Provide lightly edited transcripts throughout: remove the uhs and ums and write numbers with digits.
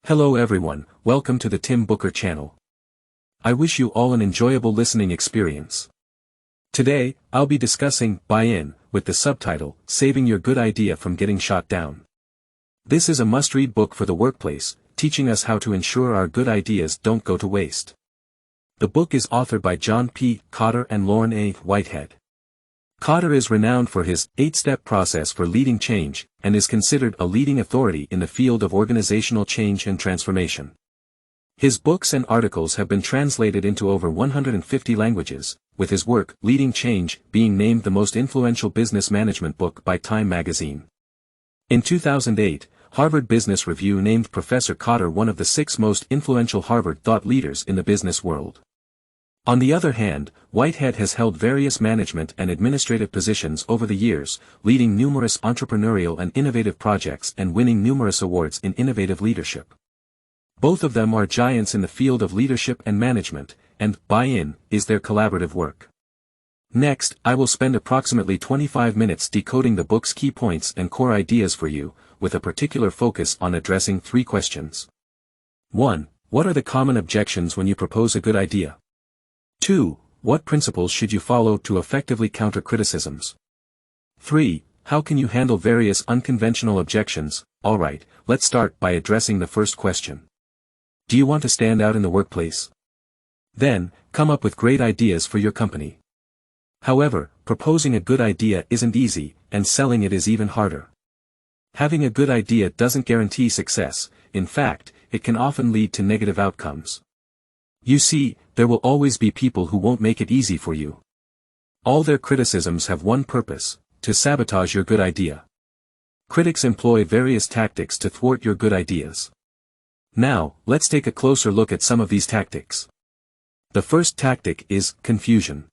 Hello everyone, welcome to the Tim Booker channel. I wish you all an enjoyable listening experience. Today, I'll be discussing Buy-in, with the subtitle, Saving Your Good Idea from Getting Shot Down. This is a must-read book for the workplace, teaching us how to ensure our good ideas don't go to waste. The book is authored by John P. Kotter and Lauren A. Whitehead. Kotter is renowned for his 8-step process for leading change, and is considered a leading authority in the field of organizational change and transformation. His books and articles have been translated into over 150 languages, with his work, Leading Change, being named the most influential business management book by Time magazine. In 2008, Harvard Business Review named Professor Kotter one of the 6 most influential Harvard thought leaders in the business world. On the other hand, Whitehead has held various management and administrative positions over the years, leading numerous entrepreneurial and innovative projects and winning numerous awards in innovative leadership. Both of them are giants in the field of leadership and management, and Buy-in is their collaborative work. Next, I will spend approximately 25 minutes decoding the book's key points and core ideas for you, with a particular focus on addressing 3 questions. 1. What are the common objections when you propose a good idea? 2. What principles should you follow to effectively counter criticisms? 3. How can you handle various unconventional objections? Alright, let's start by addressing the first question. Do you want to stand out in the workplace? Then, come up with great ideas for your company. However, proposing a good idea isn't easy, and selling it is even harder. Having a good idea doesn't guarantee success. In fact, it can often lead to negative outcomes. You see, there will always be people who won't make it easy for you. All their criticisms have one purpose: to sabotage your good idea. Critics employ various tactics to thwart your good ideas. Now, let's take a closer look at some of these tactics. The first tactic is confusion.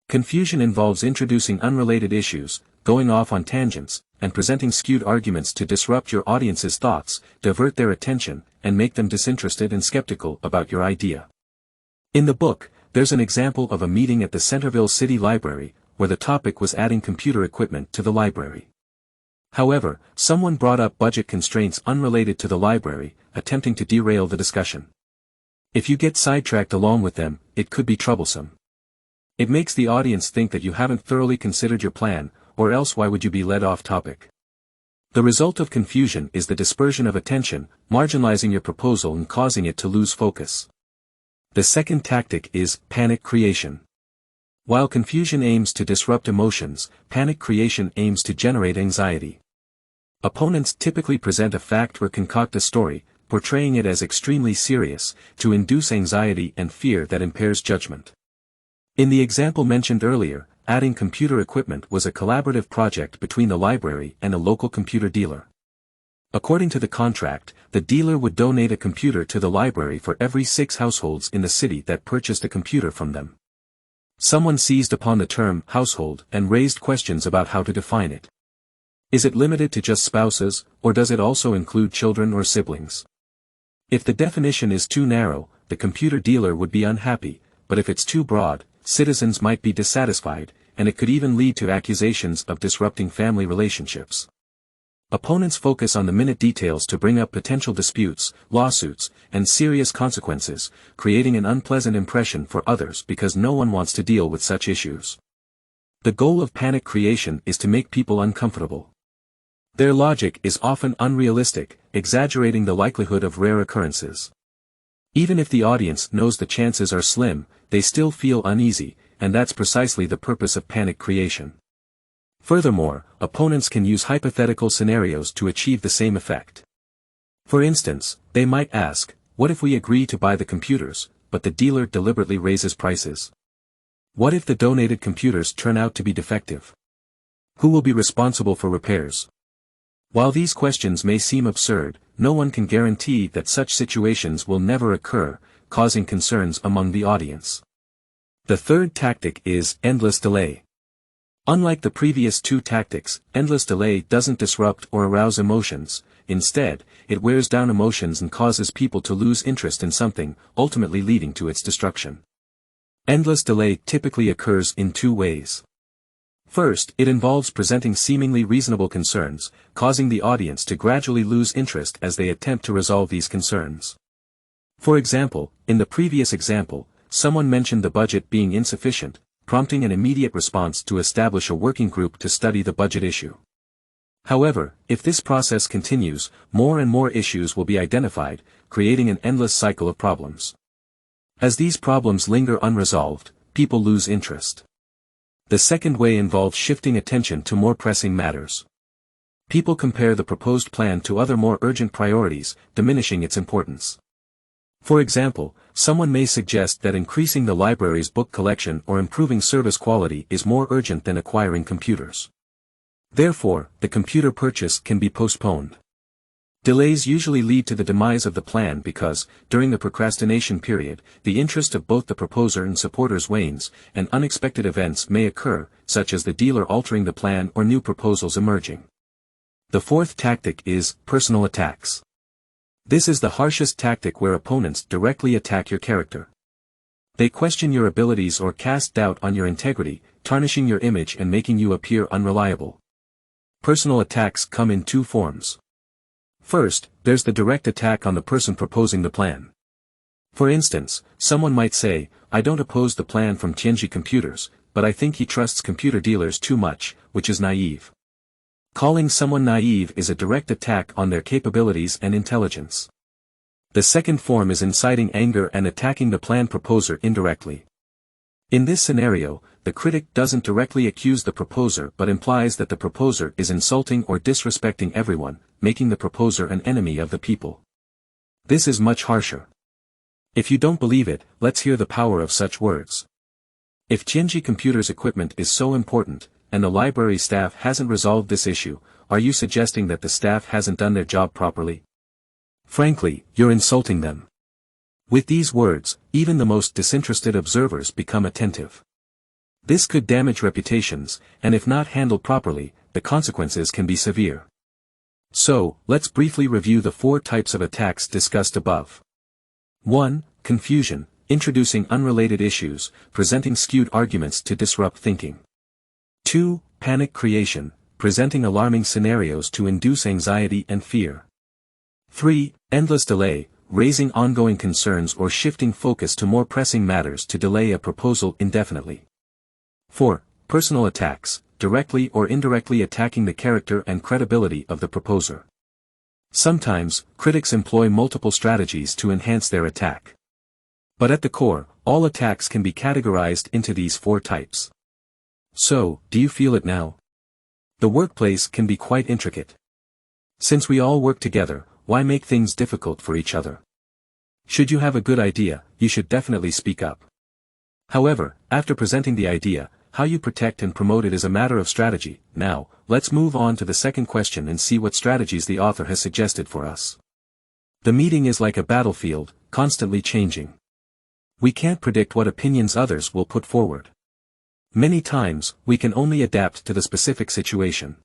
Confusion involves introducing unrelated issues, going off on tangents, and presenting skewed arguments to disrupt your audience's thoughts, divert their attention, and make them disinterested and skeptical about your idea. In the book, there's an example of a meeting at the Centerville City Library, where the topic was adding computer equipment to the library. However, someone brought up budget constraints unrelated to the library, attempting to derail the discussion. If you get sidetracked along with them, it could be troublesome. It makes the audience think that you haven't thoroughly considered your plan, or else why would you be led off topic? The result of confusion is the dispersion of attention, marginalizing your proposal and causing it to lose focus. The second tactic is panic creation. While confusion aims to disrupt emotions, panic creation aims to generate anxiety. Opponents typically present a fact or concoct a story, portraying it as extremely serious, to induce anxiety and fear that impairs judgment. In the example mentioned earlier, adding computer equipment was a collaborative project between the library and a local computer dealer. According to the contract, the dealer would donate a computer to the library for every 6 households in the city that purchased a computer from them. Someone seized upon the term household and raised questions about how to define it. Is it limited to just spouses, or does it also include children or siblings? If the definition is too narrow, the computer dealer would be unhappy, but if it's too broad, citizens might be dissatisfied, and it could even lead to accusations of disrupting family relationships. Opponents focus on the minute details to bring up potential disputes, lawsuits, and serious consequences, creating an unpleasant impression for others because no one wants to deal with such issues. The goal of panic creation is to make people uncomfortable. Their logic is often unrealistic, exaggerating the likelihood of rare occurrences. Even if the audience knows the chances are slim, they still feel uneasy, and that's precisely the purpose of panic creation. Furthermore, opponents can use hypothetical scenarios to achieve the same effect. For instance, they might ask, what if we agree to buy the computers, but the dealer deliberately raises prices? What if the donated computers turn out to be defective? Who will be responsible for repairs? While these questions may seem absurd, no one can guarantee that such situations will never occur, causing concerns among the audience. The third tactic is endless delay. Unlike the previous 2 tactics, endless delay doesn't disrupt or arouse emotions. Instead, it wears down emotions and causes people to lose interest in something, ultimately leading to its destruction. Endless delay typically occurs in 2 ways. First, it involves presenting seemingly reasonable concerns, causing the audience to gradually lose interest as they attempt to resolve these concerns. For example, in the previous example, someone mentioned the budget being insufficient, prompting an immediate response to establish a working group to study the budget issue. However, if this process continues, more and more issues will be identified, creating an endless cycle of problems. As these problems linger unresolved, people lose interest. The second way involves shifting attention to more pressing matters. People compare the proposed plan to other more urgent priorities, diminishing its importance. For example, someone may suggest that increasing the library's book collection or improving service quality is more urgent than acquiring computers. Therefore, the computer purchase can be postponed. Delays usually lead to the demise of the plan because, during the procrastination period, the interest of both the proposer and supporters wanes, and unexpected events may occur, such as the dealer altering the plan or new proposals emerging. The fourth tactic is personal attacks. This is the harshest tactic where opponents directly attack your character. They question your abilities or cast doubt on your integrity, tarnishing your image and making you appear unreliable. Personal attacks come in two forms. First, there's the direct attack on the person proposing the plan. For instance, someone might say, "I don't oppose the plan from Tianji Computers, but I think he trusts computer dealers too much," which is naive. Calling someone naive is a direct attack on their capabilities and intelligence. The second form is inciting anger and attacking the plan proposer indirectly. In this scenario, the critic doesn't directly accuse the proposer but implies that the proposer is insulting or disrespecting everyone, making the proposer an enemy of the people. This is much harsher. If you don't believe it, let's hear the power of such words. If Tianji Computers' equipment is so important, and the library staff hasn't resolved this issue, are you suggesting that the staff hasn't done their job properly? Frankly, you're insulting them. With these words, even the most disinterested observers become attentive. This could damage reputations, and if not handled properly, the consequences can be severe. So, let's briefly review the four types of attacks discussed above. 1. Confusion, introducing unrelated issues, presenting skewed arguments to disrupt thinking. 2. Panic creation, presenting alarming scenarios to induce anxiety and fear. 3. Endless delay, raising ongoing concerns or shifting focus to more pressing matters to delay a proposal indefinitely. 4. Personal attacks, directly or indirectly attacking the character and credibility of the proposer. Sometimes, critics employ multiple strategies to enhance their attack. But at the core, all attacks can be categorized into these four types. So, do you feel it now? The workplace can be quite intricate. Since we all work together, why make things difficult for each other? Should you have a good idea, you should definitely speak up. However, after presenting the idea, how you protect and promote it is a matter of strategy. Now, let's move on to the second question and see what strategies the author has suggested for us. The meeting is like a battlefield, constantly changing. We can't predict what opinions others will put forward. Many times, we can only adapt to the specific situation.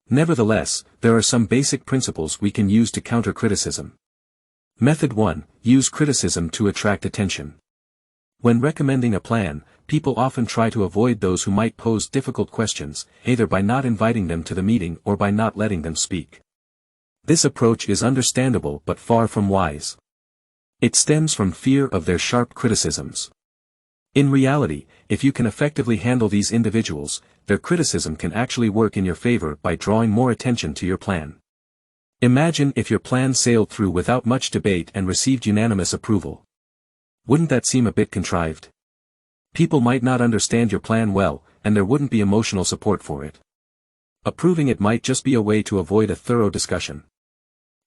Nevertheless, there are some basic principles we can use to counter criticism. Method 1. Use criticism to attract attention. When recommending a plan, people often try to avoid those who might pose difficult questions, either by not inviting them to the meeting or by not letting them speak. This approach is understandable but far from wise. It stems from fear of their sharp criticisms. In reality, if you can effectively handle these individuals, their criticism can actually work in your favor by drawing more attention to your plan. Imagine if your plan sailed through without much debate and received unanimous approval. Wouldn't that seem a bit contrived? People might not understand your plan well, and there wouldn't be emotional support for it. Approving it might just be a way to avoid a thorough discussion.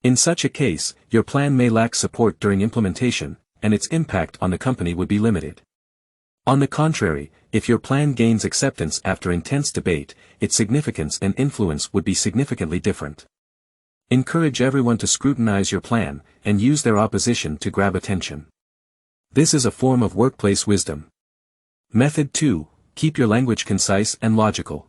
In such a case, your plan may lack support during implementation, and its impact on the company would be limited. On the contrary, if your plan gains acceptance after intense debate, its significance and influence would be significantly different. Encourage everyone to scrutinize your plan, and use their opposition to grab attention. This is a form of workplace wisdom. Method 2. Keep your language concise and logical.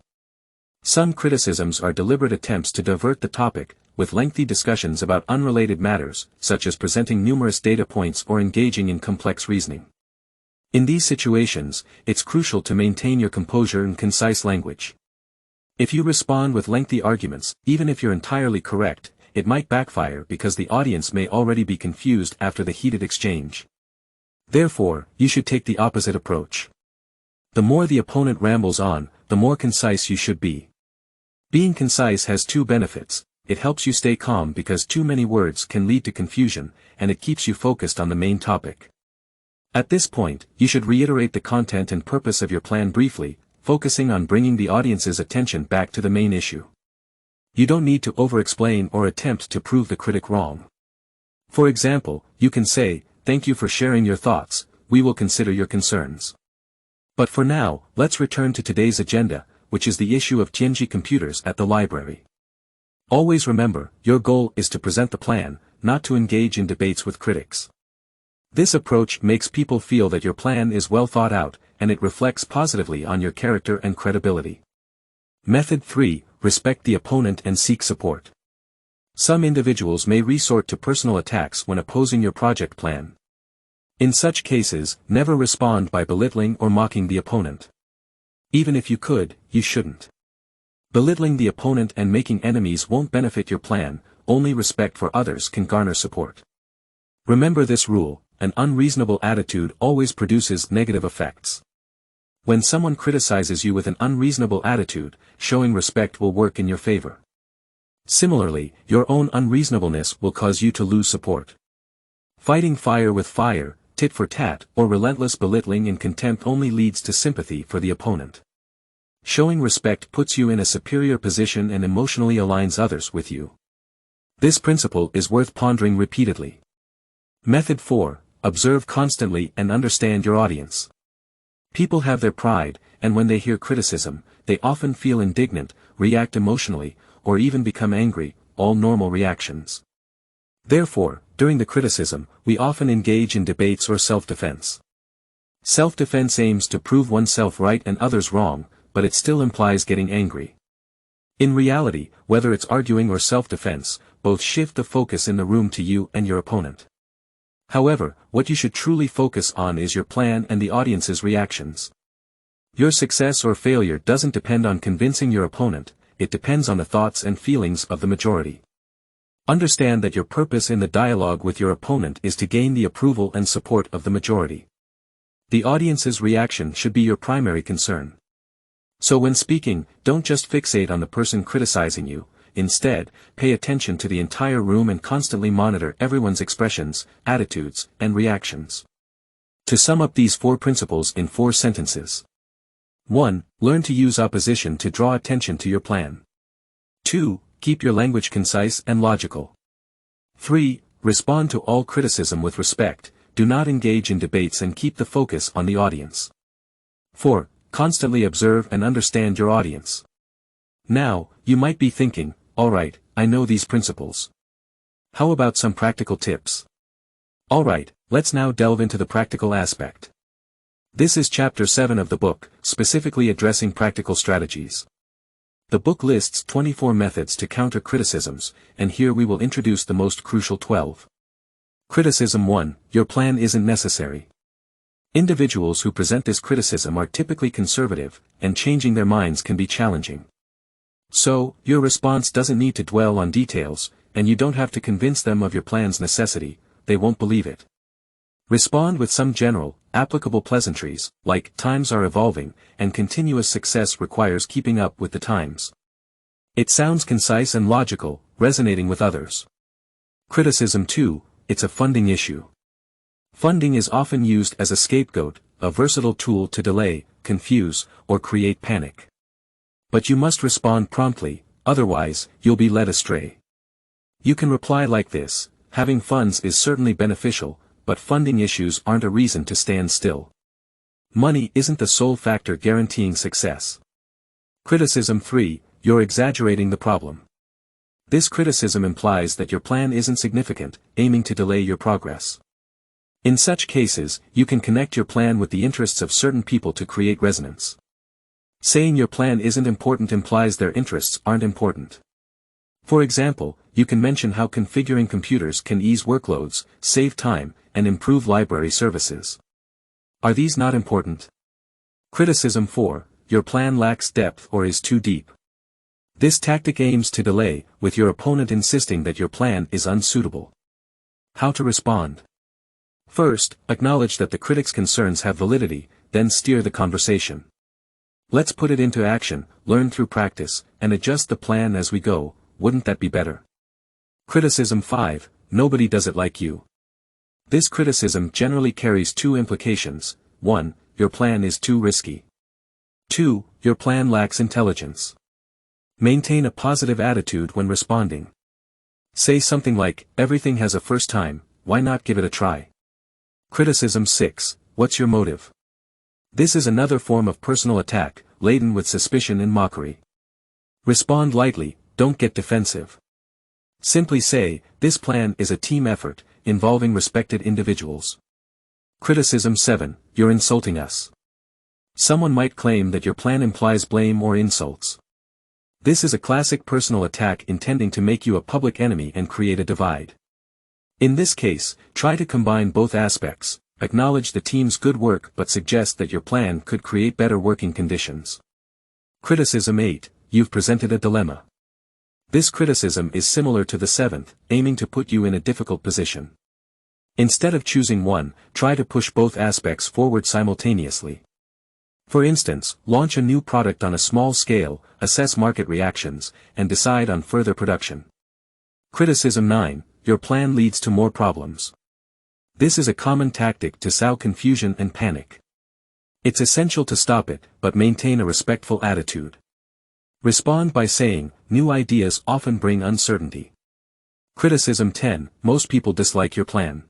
Some criticisms are deliberate attempts to divert the topic, with lengthy discussions about unrelated matters, such as presenting numerous data points or engaging in complex reasoning. In these situations, it's crucial to maintain your composure and concise language. If you respond with lengthy arguments, even if you're entirely correct, it might backfire because the audience may already be confused after the heated exchange. Therefore, you should take the opposite approach. The more the opponent rambles on, the more concise you should be. Being concise has two benefits: it helps you stay calm because too many words can lead to confusion, and it keeps you focused on the main topic. At this point, you should reiterate the content and purpose of your plan briefly, focusing on bringing the audience's attention back to the main issue. You don't need to over-explain or attempt to prove the critic wrong. For example, you can say, "Thank you for sharing your thoughts, we will consider your concerns." But for now, let's return to today's agenda, which is the issue of Tianji computers at the library. Always remember, your goal is to present the plan, not to engage in debates with critics. This approach makes people feel that your plan is well thought out, and it reflects positively on your character and credibility. Method 3. Respect the opponent and seek support. Some individuals may resort to personal attacks when opposing your project plan. In such cases, never respond by belittling or mocking the opponent. Even if you could, you shouldn't. Belittling the opponent and making enemies won't benefit your plan, only respect for others can garner support. Remember this rule: an unreasonable attitude always produces negative effects. When someone criticizes you with an unreasonable attitude, showing respect will work in your favor. Similarly, your own unreasonableness will cause you to lose support. Fighting fire with fire, tit for tat, or relentless belittling and contempt only leads to sympathy for the opponent. Showing respect puts you in a superior position and emotionally aligns others with you. This principle is worth pondering repeatedly. Method 4. Observe constantly and understand your audience. People have their pride, and when they hear criticism, they often feel indignant, react emotionally, or even become angry, all normal reactions. Therefore, during the criticism, we often engage in debates or self-defense. Self-defense aims to prove oneself right and others wrong, but it still implies getting angry. In reality, whether it's arguing or self-defense, both shift the focus in the room to you and your opponent. However, what you should truly focus on is your plan and the audience's reactions. Your success or failure doesn't depend on convincing your opponent, it depends on the thoughts and feelings of the majority. Understand that your purpose in the dialogue with your opponent is to gain the approval and support of the majority. The audience's reaction should be your primary concern. So when speaking, don't just fixate on the person criticizing you. Instead, pay attention to the entire room and constantly monitor everyone's expressions, attitudes, and reactions. To sum up these 4 principles in 4 sentences. 1. Learn to use opposition to draw attention to your plan. 2. Keep your language concise and logical. 3. Respond to all criticism with respect, do not engage in debates and keep the focus on the audience. 4. Constantly observe and understand your audience. Now, you might be thinking, alright, I know these principles. How about some practical tips? Alright, let's now delve into the practical aspect. This is chapter 7 of the book, specifically addressing practical strategies. The book lists 24 methods to counter criticisms, and here we will introduce the most crucial 12. Criticism 1, your plan isn't necessary. Individuals who present this criticism are typically conservative, and changing their minds can be challenging. So, your response doesn't need to dwell on details, and you don't have to convince them of your plan's necessity, they won't believe it. Respond with some general, applicable pleasantries, like "times are evolving, and continuous success requires keeping up with the times." It sounds concise and logical, resonating with others. Criticism 2, it's a funding issue. Funding is often used as a scapegoat, a versatile tool to delay, confuse, or create panic. But you must respond promptly, otherwise, you'll be led astray. You can reply like this: having funds is certainly beneficial, but funding issues aren't a reason to stand still. Money isn't the sole factor guaranteeing success. Criticism 3, you're exaggerating the problem. This criticism implies that your plan isn't significant, aiming to delay your progress. In such cases, you can connect your plan with the interests of certain people to create resonance. Saying your plan isn't important implies their interests aren't important. For example, you can mention how configuring computers can ease workloads, save time, and improve library services. Are these not important? Criticism 4, your plan lacks depth or is too deep. This tactic aims to delay, with your opponent insisting that your plan is unsuitable. How to respond? First, acknowledge that the critic's concerns have validity, then steer the conversation. Let's put it into action, learn through practice, and adjust the plan as we go. Wouldn't that be better? Criticism 5, nobody does it like you. This criticism generally carries two implications. 1, your plan is too risky. 2, your plan lacks intelligence. Maintain a positive attitude when responding. Say something like, everything has a first time, why not give it a try? Criticism 6, what's your motive? This is another form of personal attack, laden with suspicion and mockery. Respond lightly, don't get defensive. Simply say, this plan is a team effort, involving respected individuals. Criticism 7, you're insulting us. Someone might claim that your plan implies blame or insults. This is a classic personal attack intending to make you a public enemy and create a divide. In this case, try to combine both aspects, acknowledge the team's good work but suggest that your plan could create better working conditions. Criticism 8, you've presented a dilemma. This criticism is similar to the 7th, aiming to put you in a difficult position. Instead of choosing one, try to push both aspects forward simultaneously. For instance, launch a new product on a small scale, assess market reactions, and decide on further production. Criticism 9, your plan leads to more problems. This is a common tactic to sow confusion and panic. It's essential to stop it, but maintain a respectful attitude. Respond by saying, new ideas often bring uncertainty. Criticism 10, most people dislike your plan.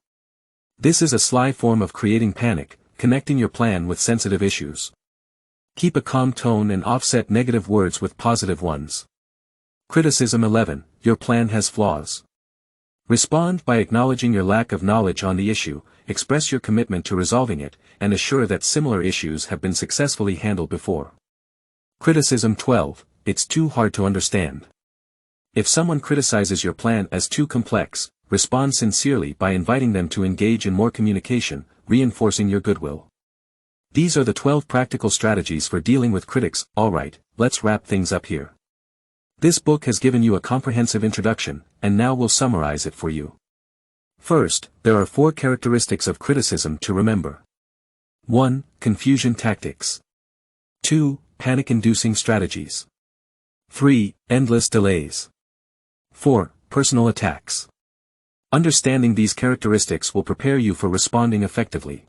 This is a sly form of creating panic, connecting your plan with sensitive issues. Keep a calm tone and offset negative words with positive ones. Criticism 11, your plan has flaws. Respond by acknowledging your lack of knowledge on the issue, express your commitment to resolving it, and assure that similar issues have been successfully handled before. Criticism 12, it's too hard to understand. If someone criticizes your plan as too complex, respond sincerely by inviting them to engage in more communication, reinforcing your goodwill. These are the 12 practical strategies for dealing with critics. Alright, let's wrap things up here. This book has given you a comprehensive introduction, and now we'll summarize it for you. First, there are 4 characteristics of criticism to remember. 1. Confusion tactics. 2. Panic-inducing strategies. 3. Endless delays. 4. Personal attacks. Understanding these characteristics will prepare you for responding effectively.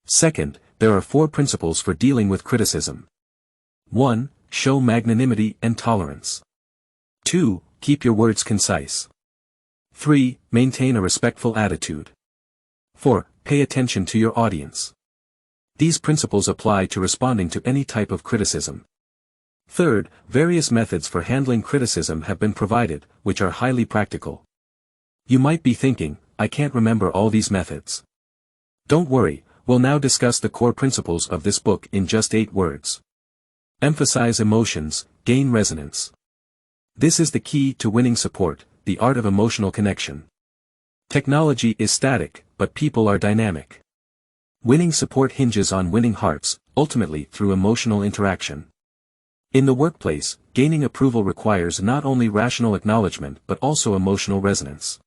Second, there are 4 principles for dealing with criticism. 1. Show magnanimity and tolerance. 2. Keep your words concise. 3. Maintain a respectful attitude. 4. Pay attention to your audience. These principles apply to responding to any type of criticism. Third, various methods for handling criticism have been provided, which are highly practical. You might be thinking, I can't remember all these methods. Don't worry, we'll now discuss the core principles of this book in just 8 words. Emphasize emotions, gain resonance. This is the key to winning support, the art of emotional connection. Technology is static, but people are dynamic. Winning support hinges on winning hearts, ultimately through emotional interaction. In the workplace, gaining approval requires not only rational acknowledgement but also emotional resonance.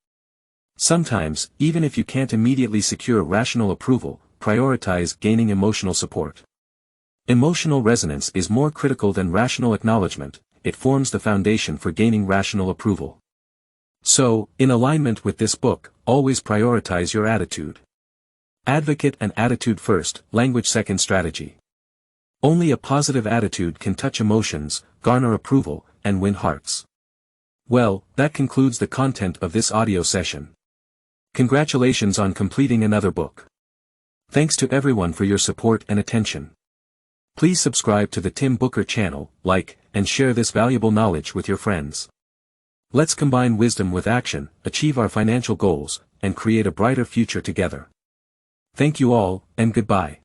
Sometimes, even if you can't immediately secure rational approval, prioritize gaining emotional support. Emotional resonance is more critical than rational acknowledgement, it forms the foundation for gaining rational approval. So, in alignment with this book, always prioritize your attitude. Advocate and attitude first, language second strategy. Only a positive attitude can touch emotions, garner approval, and win hearts. Well, that concludes the content of this audio session. Congratulations on completing another book. Thanks to everyone for your support and attention. Please subscribe to the Tim Booker channel, like, and share this valuable knowledge with your friends. Let's combine wisdom with action, achieve our financial goals, and create a brighter future together. Thank you all, and goodbye.